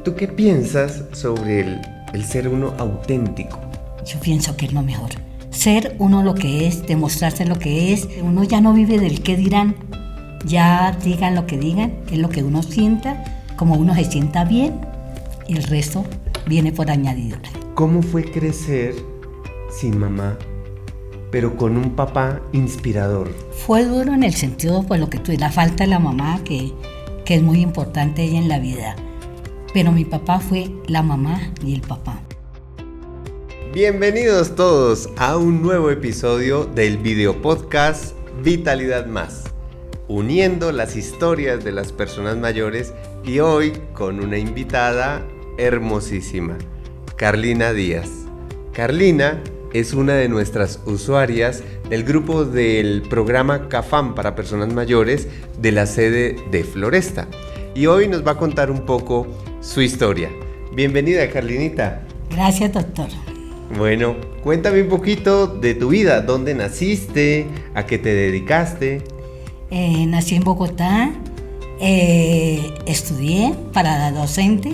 ¿Tú qué piensas sobre el ser uno auténtico? Yo pienso que es lo mejor. Ser uno lo que es, demostrarse lo que es. Uno ya no vive del qué dirán. Ya digan lo que digan, es lo que uno sienta, como uno se sienta bien, y el resto viene por añadidura. ¿Cómo fue crecer sin mamá, pero con un papá inspirador? Fue duro en el sentido, pues lo que tú, la falta de la mamá, que es muy importante ella en la vida. Pero mi papá fue la mamá y el papá. Bienvenidos todos a un nuevo episodio del video podcast Vitalidad Más, uniendo las historias de las personas mayores y hoy con una invitada hermosísima, Carlina Díaz. Carlina es una de nuestras usuarias del grupo del programa CAFAM para personas mayores de la sede de Floresta y hoy nos va a contar un poco su historia. Bienvenida, Carlinita. Gracias, doctor. Bueno, cuéntame un poquito de tu vida, dónde naciste, a qué te dedicaste. Nací en Bogotá, estudié para docente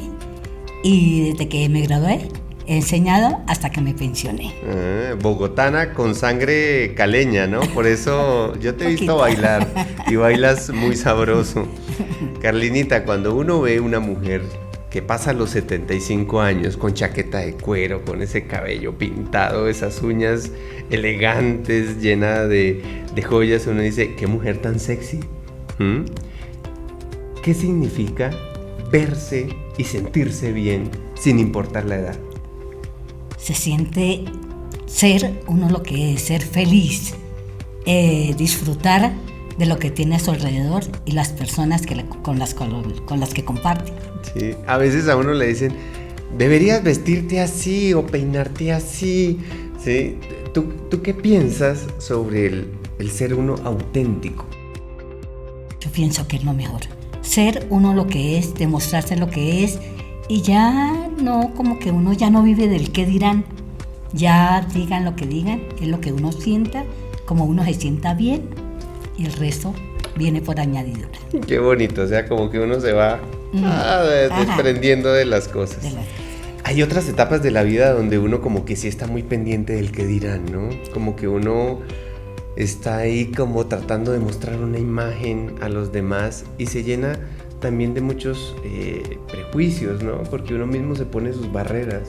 y desde que me gradué he enseñado hasta que me pensioné. Bogotana con sangre caleña, ¿no? Por eso yo te he visto bailar y bailas muy sabroso. Carlinita, cuando uno ve una mujer que pasa los 75 años con chaqueta de cuero, con ese cabello pintado, esas uñas elegantes, llena de joyas, uno dice, qué mujer tan sexy. ¿Qué significa verse y sentirse bien sin importar la edad? Se siente ser uno lo que es, ser feliz, disfrutar de lo que tiene a su alrededor y las personas con las que comparte. Sí, a veces a uno le dicen, deberías vestirte así o peinarte así. ¿Sí? ¿Tú qué piensas sobre el ser uno auténtico? Yo pienso que es lo mejor. Ser uno lo que es, demostrarse lo que es y ya no, como que uno ya no vive del qué dirán. Ya digan lo que digan, es lo que uno sienta, como uno se sienta bien y el resto viene por añadidura. Qué bonito, o sea, como que uno se va desprendiendo de las cosas. Hay otras etapas de la vida donde uno como que sí está muy pendiente del qué dirán, ¿no? Como que uno está ahí como tratando de mostrar una imagen a los demás y se llena también de muchos prejuicios, ¿no? Porque uno mismo se pone sus barreras,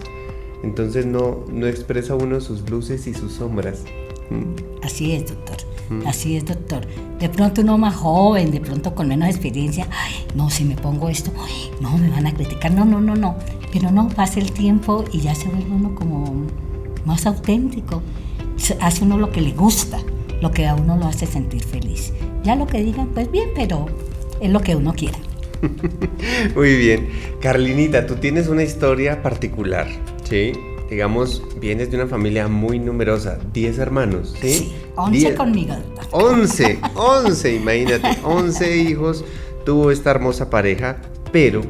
entonces no expresa uno sus luces y sus sombras. Así es, doctor. Así es, doctor. De pronto uno más joven, de pronto con menos experiencia, no, si me pongo esto, no, me van a criticar, no. Pero no, pasa el tiempo y ya se vuelve uno como más auténtico. Hace uno lo que le gusta, lo que a uno lo hace sentir feliz. Ya lo que digan, pues bien, pero es lo que uno quiera. Muy bien. Carlinita, tú tienes una historia particular, ¿sí? Digamos, vienes de una familia muy numerosa, 10 hermanos, ¿sí? Sí, 11 conmigo, doctor. 11, imagínate, 11 hijos tuvo esta hermosa pareja, pero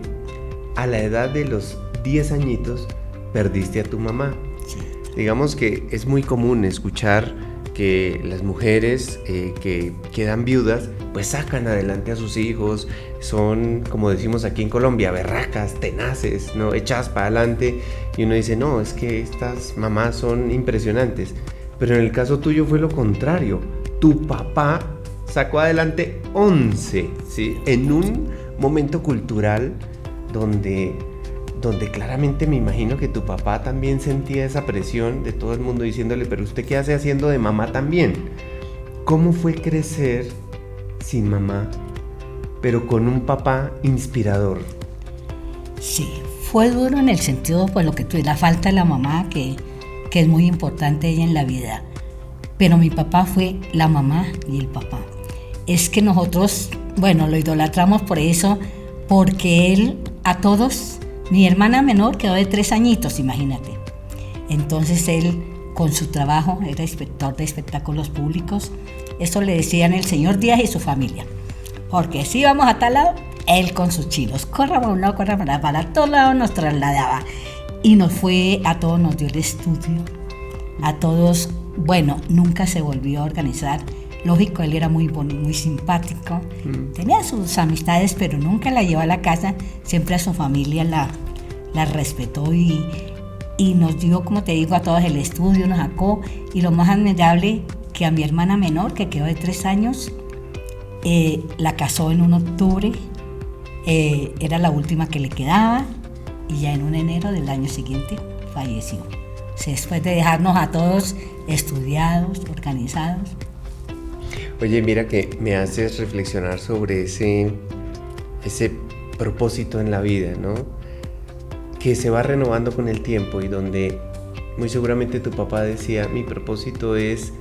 a la edad de los 10 añitos perdiste a tu mamá. Sí. Digamos que es muy común escuchar que las mujeres que quedan viudas, pues sacan adelante a sus hijos, son, como decimos aquí en Colombia, berracas, tenaces, ¿no? Echadas para adelante, y uno dice, no, es que estas mamás son impresionantes, pero en el caso tuyo fue lo contrario, tu papá sacó adelante 11, ¿sí? En un momento cultural donde claramente me imagino que tu papá también sentía esa presión de todo el mundo diciéndole, pero ¿usted qué hace haciendo de mamá también? ¿Cómo fue crecer sin mamá, pero con un papá inspirador? Sí, fue duro en el sentido, pues lo que tú, la falta de la mamá, que es muy importante ella en la vida. Pero mi papá fue la mamá y el papá. Es que nosotros, bueno, lo idolatramos por eso, porque él a todos... Mi hermana menor quedó de 3 añitos, imagínate. Entonces él, con su trabajo, era inspector de espectáculos públicos. Eso le decían el señor Díaz y su familia. Porque si íbamos a tal lado, él con sus chinos. Corra para un lado, corra para todos lados nos trasladaba. Y a todos nos dio el estudio. A todos, bueno, nunca se volvió a organizar. Lógico, él era muy bonito, muy simpático. Tenía sus amistades, pero nunca la llevó a la casa. Siempre a su familia las respetó y nos dio, como te digo, a todos el estudio, nos sacó. Y lo más admirable, que a mi hermana menor, que quedó de 3 años, la casó en un octubre, era la última que le quedaba, y ya en un enero del año siguiente falleció. O sea, después de dejarnos a todos estudiados, organizados. Oye, mira que me haces reflexionar sobre ese propósito en la vida, ¿no? Que se va renovando con el tiempo y donde muy seguramente tu papá decía, mi propósito es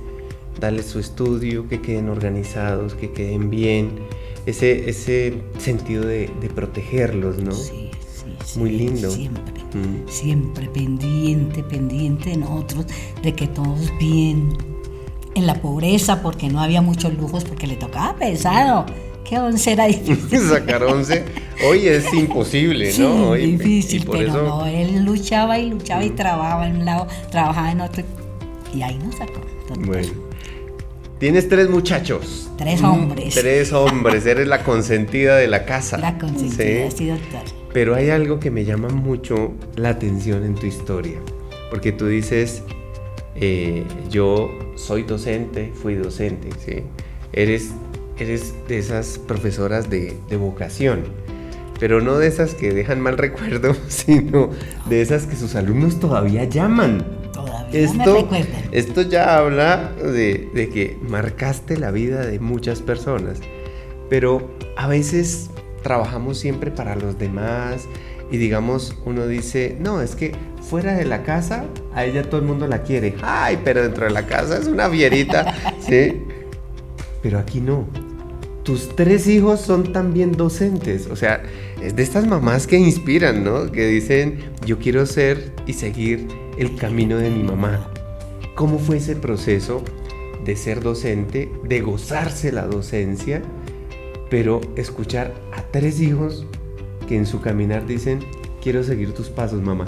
darles su estudio, que queden organizados, que queden bien, ese sentido de protegerlos, ¿no? Sí, muy lindo. Siempre pendiente de nosotros, de que todos bien, en la pobreza, porque no había muchos lujos, porque le tocaba pesado, que 11 era difícil. Sacar 11 hoy es imposible, ¿no? Sí, difícil, por pero eso... no, él luchaba y trabajaba en un lado, trabajaba en otro, y ahí nos sacó. Bueno, tienes 3 muchachos. 3 hombres. 3 hombres, eres la consentida de la casa. La consentida, sí, doctor. Pero hay algo que me llama mucho la atención en tu historia, porque tú dices, yo soy docente, fui docente, ¿sí? Eres de esas profesoras de vocación, pero no de esas que dejan mal recuerdo, sino de esas que sus alumnos todavía llaman. Todavía me recuerdan. Esto ya habla de que marcaste la vida de muchas personas, pero a veces trabajamos siempre para los demás y digamos, uno dice, no, es que fuera de la casa a ella todo el mundo la quiere, ay, pero dentro de la casa es una fierita, ¿sí? Pero aquí no. Tus 3 hijos son también docentes, o sea, es de estas mamás que inspiran, ¿no? Que dicen, yo quiero ser y seguir el camino de mi mamá. ¿Cómo fue ese proceso de ser docente, de gozarse la docencia, pero escuchar a 3 hijos que en su caminar dicen, quiero seguir tus pasos, mamá?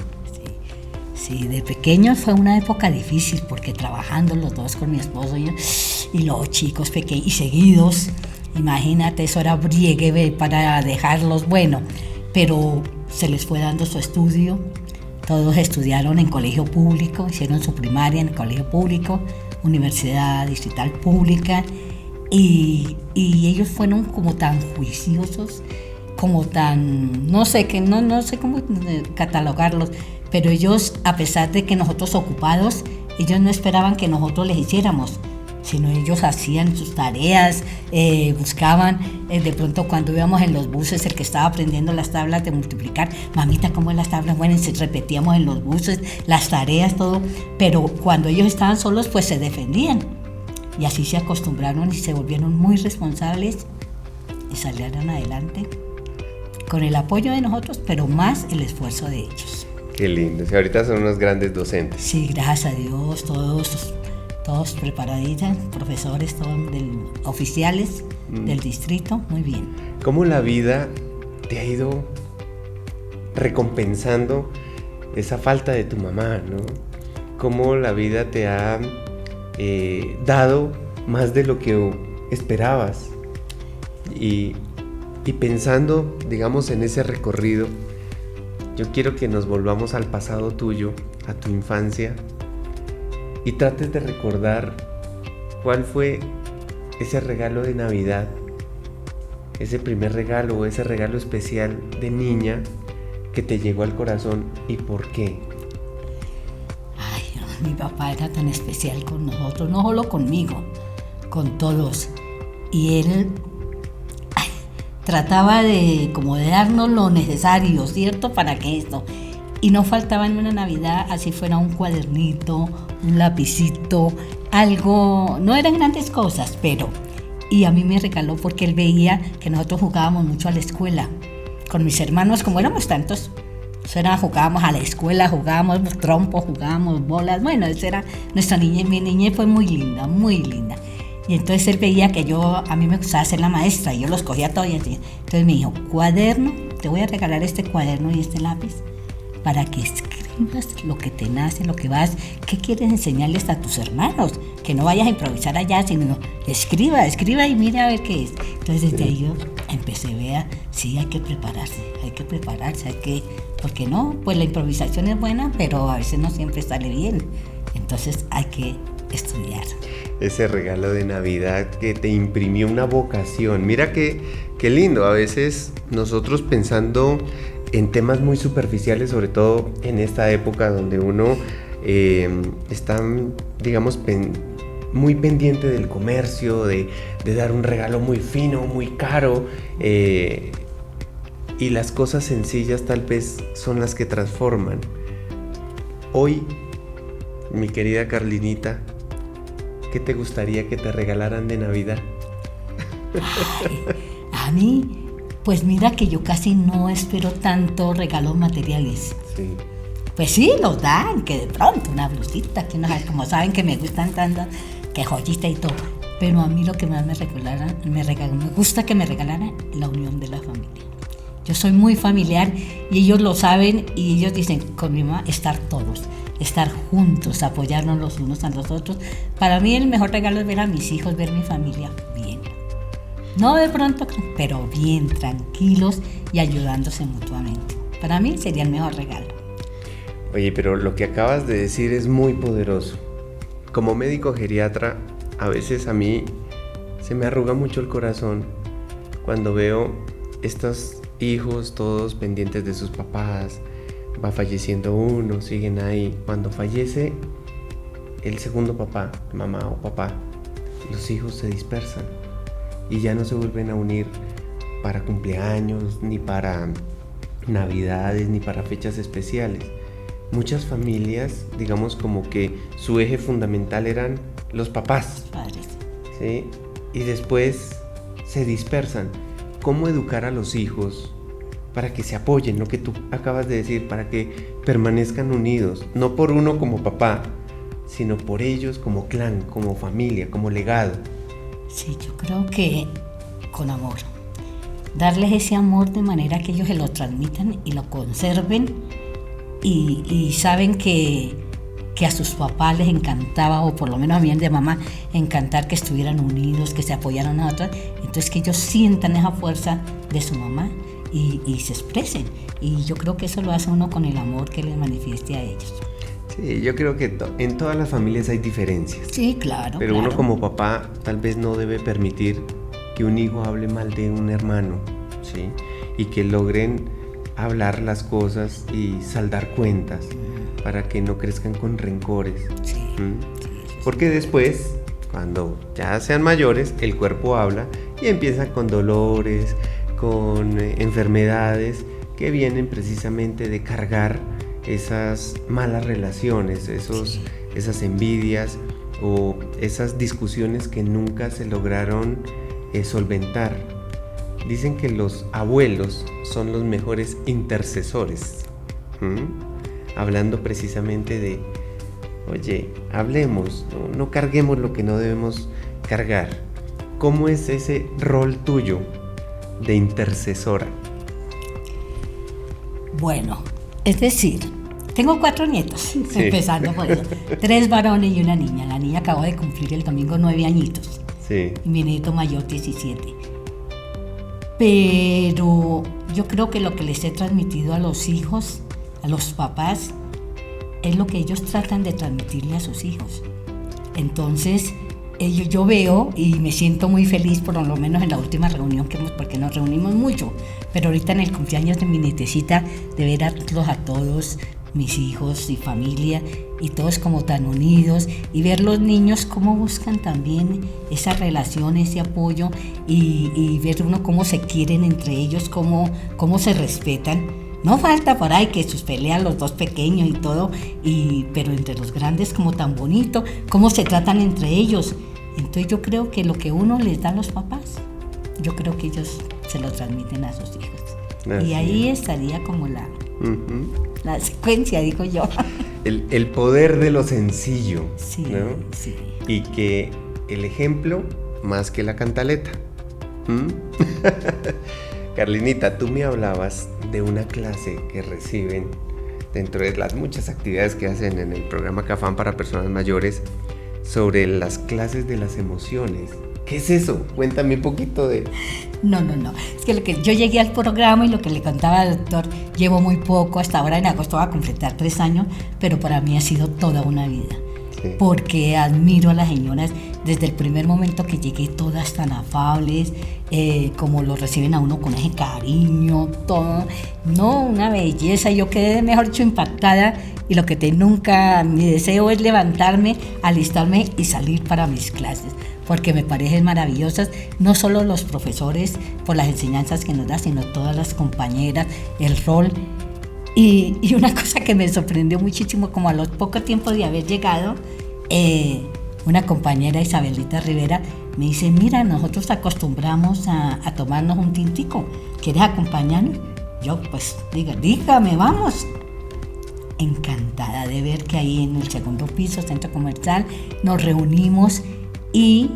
Sí, de pequeños fue una época difícil porque trabajando los dos con mi esposo y los chicos pequeños y seguidos, imagínate, eso era briegue para dejarlos, bueno, pero se les fue dando su estudio, todos estudiaron en colegio público, hicieron su primaria en colegio público, universidad distrital pública, y ellos fueron como tan juiciosos, como tan, no sé cómo catalogarlos, pero ellos, a pesar de que nosotros ocupados, ellos no esperaban que nosotros les hiciéramos, sino ellos hacían sus tareas, buscaban, de pronto cuando íbamos en los buses, el que estaba aprendiendo las tablas de multiplicar, mamita, ¿cómo es las tablas? Bueno, repetíamos en los buses las tareas, todo, pero cuando ellos estaban solos, pues se defendían, y así se acostumbraron y se volvieron muy responsables y salieron adelante con el apoyo de nosotros, pero más el esfuerzo de ellos. Qué lindo, y ahorita son unos grandes docentes. Sí, gracias a Dios, todos preparaditos, profesores, todos oficiales del distrito, muy bien. ¿Cómo la vida te ha ido recompensando esa falta de tu mamá, ¿no? ¿Cómo la vida te ha dado más de lo que esperabas? Y pensando, digamos, en ese recorrido, yo quiero que nos volvamos al pasado tuyo, a tu infancia, y trates de recordar cuál fue ese regalo de Navidad, ese primer regalo o ese regalo especial de niña que te llegó al corazón y por qué. Ay, mi papá era tan especial con nosotros, no solo conmigo, con todos. Y él trataba de darnos lo necesario, ¿cierto? Para que esto. Y no faltaba en una Navidad, así fuera un cuadernito, un lapicito, algo, no eran grandes cosas, pero... Y a mí me regaló porque él veía que nosotros jugábamos mucho a la escuela. Con mis hermanos, como éramos tantos, jugábamos a la escuela, jugábamos trompo, jugábamos bolas. Bueno, esa era nuestra niñez. Mi niñez fue muy linda, muy linda. Y entonces él veía que a mí me gustaba ser la maestra y yo los cogía todos. Entonces me dijo, cuaderno, te voy a regalar este cuaderno y este lápiz para que escribas lo que te nace, lo que vas, qué quieres enseñarles a tus hermanos, que no vayas a improvisar allá, sino escriba y mire a ver qué es. Entonces desde ahí yo empecé, vea, sí, hay que prepararse, porque no, pues la improvisación es buena, pero a veces no siempre sale bien, entonces hay que estudiar. Ese regalo de Navidad que te imprimió una vocación, mira qué lindo, a veces nosotros pensando en temas muy superficiales, sobre todo en esta época donde uno está, digamos, muy pendiente del comercio, de dar un regalo muy fino, muy caro, y las cosas sencillas tal vez son las que transforman. Hoy, mi querida Carlinita, ¿qué te gustaría que te regalaran de Navidad? Ay, a mí, pues mira que yo casi no espero tanto regalos materiales. Sí. Pues sí, los dan, que de pronto una blusita, que no sabe, como saben que me gustan tanto, que joyita y todo. Pero a mí lo que más me gusta que me regalaran la unión de la familia. Yo soy muy familiar y ellos lo saben y ellos dicen, con mi mamá, estar todos, estar juntos, apoyarnos los unos a los otros. Para mí el mejor regalo es ver a mis hijos, ver mi familia bien. No de pronto, pero bien, tranquilos y ayudándose mutuamente. Para mí sería el mejor regalo. Oye, pero lo que acabas de decir es muy poderoso. Como médico geriatra, a veces a mí se me arruga mucho el corazón cuando veo estos hijos todos pendientes de sus papás, va falleciendo uno, siguen ahí. Cuando fallece el segundo papá, mamá o papá, los hijos se dispersan y ya no se vuelven a unir para cumpleaños, ni para navidades, ni para fechas especiales. Muchas familias, digamos como que su eje fundamental eran los papás, Padres. ¿sí? Y después se dispersan. ¿Cómo educar a los hijos para que se apoyen? Lo que tú acabas de decir, para que permanezcan unidos, no por uno como papá, sino por ellos como clan, como familia, como legado. Sí, yo creo que con amor. Darles ese amor de manera que ellos se lo transmitan y lo conserven y saben que a sus papás les encantaba, o por lo menos a mí de mamá, encantar que estuvieran unidos, que se apoyaran a otras. Entonces que ellos sientan esa fuerza de su mamá y se expresen. Y yo creo que eso lo hace uno con el amor que les manifieste a ellos. Sí, yo creo que en todas las familias hay diferencias. Sí, claro. Pero claro. uno como papá tal vez no debe permitir que un hijo hable mal de un hermano, ¿sí? Y que logren hablar las cosas y saldar cuentas para que no crezcan con rencores. Sí, sí, porque después, cuando ya sean mayores, el cuerpo habla y empiezan con dolores, con enfermedades que vienen precisamente de cargar esas malas relaciones, esas envidias o esas discusiones que nunca se lograron solventar. Dicen que los abuelos son los mejores intercesores, hablando precisamente de, oye, hablemos, no carguemos lo que no debemos cargar. ¿Cómo es ese rol tuyo de intercesora? Bueno, es decir, tengo 4 nietos, sí. Empezando por eso. 3 varones y una niña. La niña acabó de cumplir el domingo 9 añitos. Sí. Y mi nieto mayor 17. Pero yo creo que lo que les he transmitido a los hijos, a los papás, es lo que ellos tratan de transmitirle a sus hijos. Entonces, yo veo y me siento muy feliz, por lo menos en la última reunión que hemos, porque nos reunimos mucho, pero ahorita en el cumpleaños de mi nietecita, de ver a todos mis hijos y familia, y todos como tan unidos, y ver los niños cómo buscan también esa relación, ese apoyo, y ver uno cómo se quieren entre ellos, cómo se respetan. No falta por ahí que sus peleas, los dos pequeños y todo, pero entre los grandes como tan bonito, cómo se tratan entre ellos. Entonces yo creo que lo que uno les da a los papás, yo creo que ellos se lo transmiten a sus hijos. Así y ahí estaría como la secuencia, digo yo. El poder de lo sencillo, sí, ¿no? Sí. Y que el ejemplo más que la cantaleta. Carlinita, tú me hablabas de una clase que reciben dentro de las muchas actividades que hacen en el programa CAFAM para personas mayores sobre las clases de las emociones. ¿Qué es eso? Cuéntame un poquito de... No. Es que yo llegué al programa y lo que le contaba al doctor, llevo muy poco, hasta ahora en agosto va a completar 3 años, pero para mí ha sido toda una vida. Sí. Porque admiro a las señoras desde el primer momento que llegué, todas tan afables, como lo reciben a uno con ese cariño, todo. No, una belleza. Yo quedé, mejor dicho, impactada, y lo que nunca, mi deseo es levantarme, alistarme y salir para mis clases, porque me parecen maravillosas, no solo los profesores por las enseñanzas que nos dan, sino todas las compañeras, el rol. Y una cosa que me sorprendió muchísimo, como a los poco tiempo de haber llegado, una compañera, Isabelita Rivera, me dice, mira, nosotros acostumbramos a tomarnos un tintico, ¿quieres acompañarnos? Yo, pues, dígame, vamos. Encantada de ver que ahí en el segundo piso, centro comercial, nos reunimos y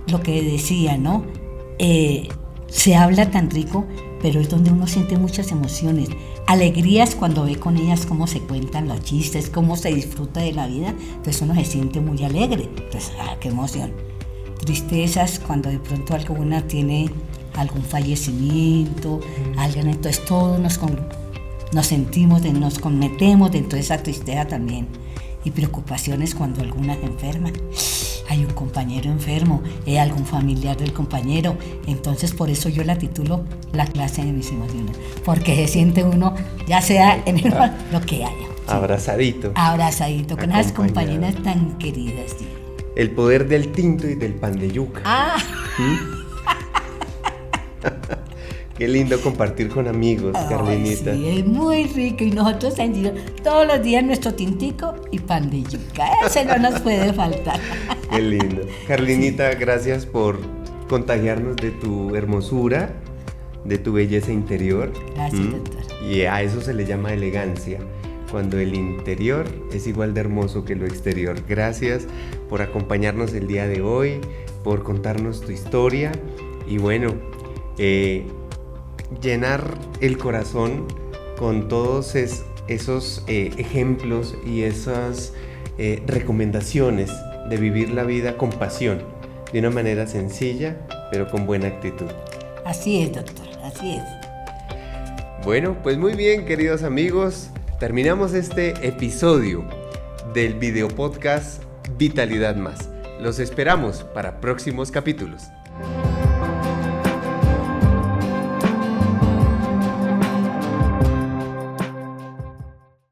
lo que decía, ¿no? Se habla tan rico, pero es donde uno siente muchas emociones, alegrías cuando ve con ellas cómo se cuentan los chistes, cómo se disfruta de la vida, pues uno se siente muy alegre, pues qué emoción. Tristezas cuando de pronto alguna tiene algún fallecimiento, alguien, entonces todos nos sentimos, nos metemos dentro de esa tristeza también. Y preocupaciones cuando alguna se enferma. Hay un compañero enfermo, algún familiar del compañero. Entonces por eso yo la titulo La clase de mis emociones. Porque se siente uno, ya sea en el lo que haya. Sí. Abrazadito, con esas compañeras tan queridas. Sí. El poder del tinto y del pan de yuca. Qué lindo compartir con amigos, Carlinita. Sí, es muy rico, y nosotros todos los días nuestro tintico y pan de yuca. Ese no nos puede faltar. Qué lindo. Carlinita, sí. Gracias por contagiarnos de tu hermosura, de tu belleza interior. Gracias, doctor. Y a eso se le llama elegancia, cuando el interior es igual de hermoso que lo exterior. Gracias por acompañarnos el día de hoy, por contarnos tu historia y bueno, llenar el corazón con todos esos ejemplos y esas recomendaciones de vivir la vida con pasión, de una manera sencilla, pero con buena actitud. Así es, doctor, así es. Bueno, pues muy bien, queridos amigos, terminamos este episodio del video podcast Vitalidad Más. Los esperamos para próximos capítulos.